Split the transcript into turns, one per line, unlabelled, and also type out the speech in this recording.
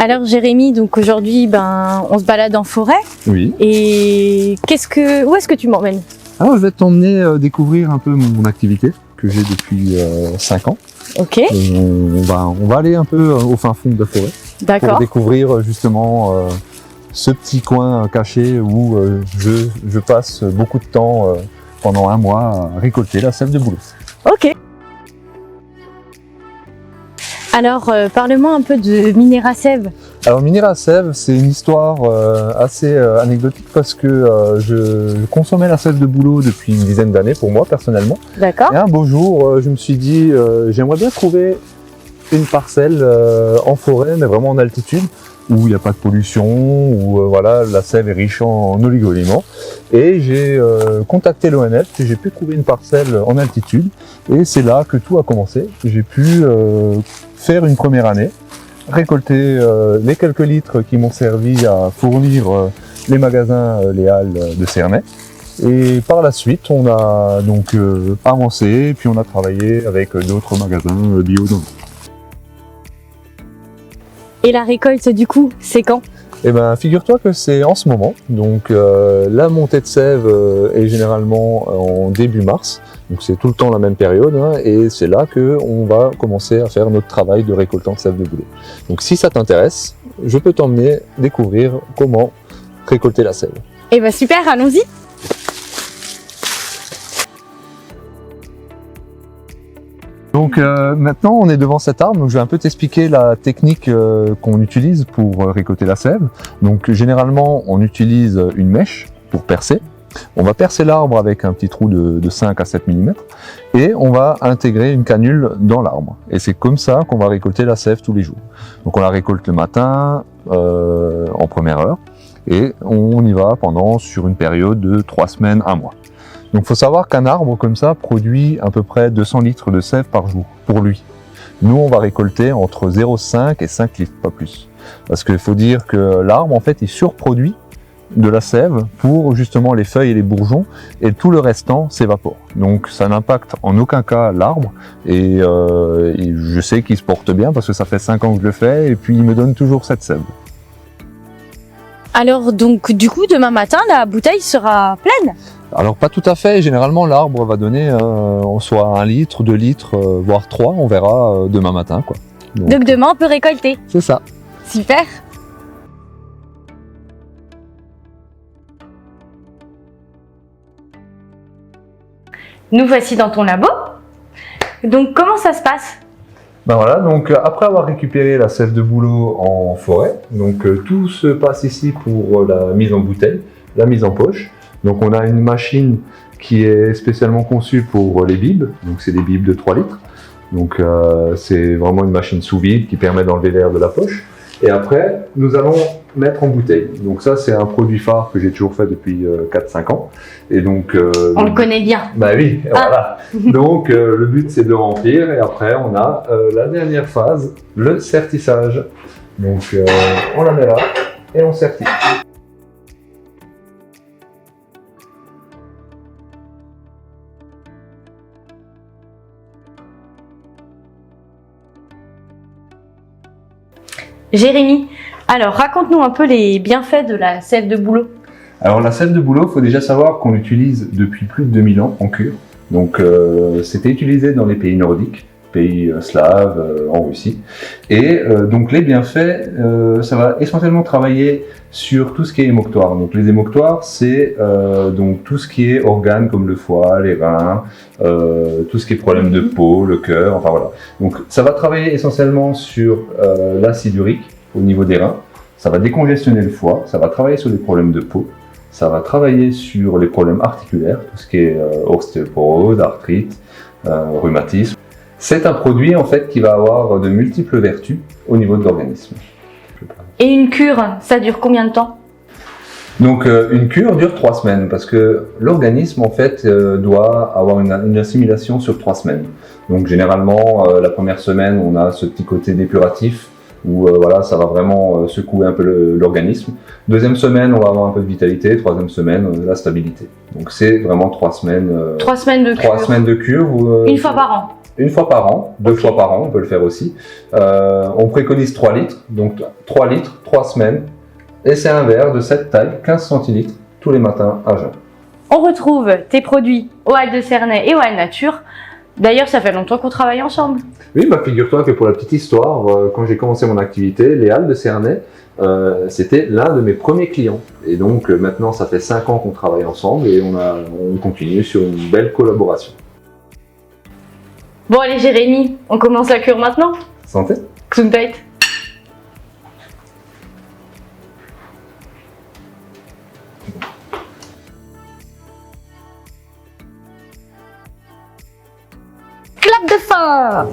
Alors Jérémy, donc aujourd'hui, on se balade en forêt.
Oui.
Et où est-ce que tu m'emmènes?
Alors je vais t'emmener découvrir un peu mon activité que j'ai depuis 5 ans.
Ok.
Et on va aller un peu au fin fond de la forêt.
D'accord.
Pour découvrir justement ce petit coin caché où je passe beaucoup de temps pendant un mois à récolter la sève de bouleau.
Ok. Alors, parle-moi un peu de Minera Sève.
Alors Minera Sève, c'est une histoire assez anecdotique parce que je consommais la sève de bouleau depuis une dizaine d'années pour moi personnellement.
D'accord.
Et un beau jour, je me suis dit, j'aimerais bien trouver une parcelle en forêt, mais vraiment en altitude, où il n'y a pas de pollution, où voilà, la sève est riche en oligo-éléments. Et j'ai contacté l'ONF et j'ai pu trouver une parcelle en altitude. Et c'est là que tout a commencé. J'ai pu faire une première année, récolter les quelques litres qui m'ont servi à fournir les magasins, les halles de Cernay. Et par la suite, on a donc avancé, puis on a travaillé avec d'autres magasins bio.
Et la récolte, du coup, c'est quand?
Eh ben, figure-toi que c'est en ce moment. Donc, la montée de sève est généralement en début mars. Donc, c'est tout le temps la même période. Hein, et c'est là qu'on va commencer à faire notre travail de récoltant de sève de bouleau. Donc, si ça t'intéresse, je peux t'emmener découvrir comment récolter la sève.
Eh ben super, allons-y.
Donc maintenant on est devant cet arbre, donc je vais un peu t'expliquer la technique qu'on utilise pour récolter la sève. Donc généralement on utilise une mèche pour percer. On va percer l'arbre avec un petit trou de 5 à 7 mm et on va intégrer une canule dans l'arbre. Et c'est comme ça qu'on va récolter la sève tous les jours. Donc on la récolte le matin en première heure et on y va sur une période de 3 semaines, 1 mois. Donc il faut savoir qu'un arbre comme ça produit à peu près 200 litres de sève par jour, pour lui. Nous, on va récolter entre 0,5 et 5 litres, pas plus. Parce qu'il faut dire que l'arbre, en fait, il surproduit de la sève pour justement les feuilles et les bourgeons, et tout le restant s'évapore. Donc ça n'impacte en aucun cas l'arbre, et je sais qu'il se porte bien parce que ça fait 5 ans que je le fais, et puis il me donne toujours cette sève.
Alors donc du coup demain matin la bouteille sera pleine?
Alors pas tout à fait, généralement l'arbre va donner soit 1 litre, 2 litres, voire 3, on verra demain matin, quoi.
Donc demain on peut récolter?
C'est ça.
Super. Nous voici dans ton labo. Donc comment ça se passe?
Ben voilà, donc après avoir récupéré la sève de bouleau en forêt, donc tout se passe ici pour la mise en bouteille, la mise en poche. Donc on a une machine qui est spécialement conçue pour les bibes, donc c'est des bibes de 3 litres. Donc c'est vraiment une machine sous vide qui permet d'enlever l'air de la poche. Et après, nous allons mettre en bouteille. Donc ça, c'est un produit phare que j'ai toujours fait depuis 4-5 ans. Et donc,
on le connaît bien.
Bah oui, voilà. Donc le but, c'est de remplir. Et après, on a la dernière phase, le sertissage. Donc on la met là et on sertit.
Jérémy, alors raconte-nous un peu les bienfaits de la sève de bouleau.
Alors la sève de bouleau, il faut déjà savoir qu'on l'utilise depuis plus de 2000 ans en cure. Donc c'était utilisé dans les pays nordiques, pays slaves, en Russie. Et donc les bienfaits, ça va essentiellement travailler sur tout ce qui est émoctoire. Donc les émoctoires, c'est donc tout ce qui est organes comme le foie, les reins, tout ce qui est problème de peau, le cœur, enfin voilà. Donc ça va travailler essentiellement sur l'acide urique au niveau des reins. Ça va décongestionner le foie, ça va travailler sur les problèmes de peau. Ça va travailler sur les problèmes articulaires, tout ce qui est ostéoporose, arthrite, rhumatisme. C'est un produit en fait qui va avoir de multiples vertus au niveau de l'organisme.
Et une cure, ça dure combien de temps?
Donc une cure dure 3 semaines parce que l'organisme en fait doit avoir une assimilation sur 3 semaines. Donc généralement la première semaine on a ce petit côté dépuratif où voilà, ça va vraiment secouer un peu l'organisme. Deuxième semaine, on va avoir un peu de vitalité. Troisième semaine, la stabilité. Donc c'est vraiment 3 semaines.
3 semaines de cure.
3 semaines de cure.
Une fois par an.
une fois par an, 2 fois par an, on peut le faire aussi. On préconise 3 litres, donc 3 litres, 3 semaines. Et c'est un verre de cette taille, 15 centilitres, tous les matins à jeun.
On retrouve tes produits au Halles de Cernay et au Halles Nature. D'ailleurs, ça fait longtemps qu'on travaille ensemble.
Oui, bah figure-toi que pour la petite histoire, quand j'ai commencé mon activité, les Halles de Cernay, c'était l'un de mes premiers clients. Et donc maintenant, ça fait 5 ans qu'on travaille ensemble et on continue sur une belle collaboration.
Bon allez Jérémy, on commence la cure maintenant.
Santé.
Gesundheit. Clap de fin.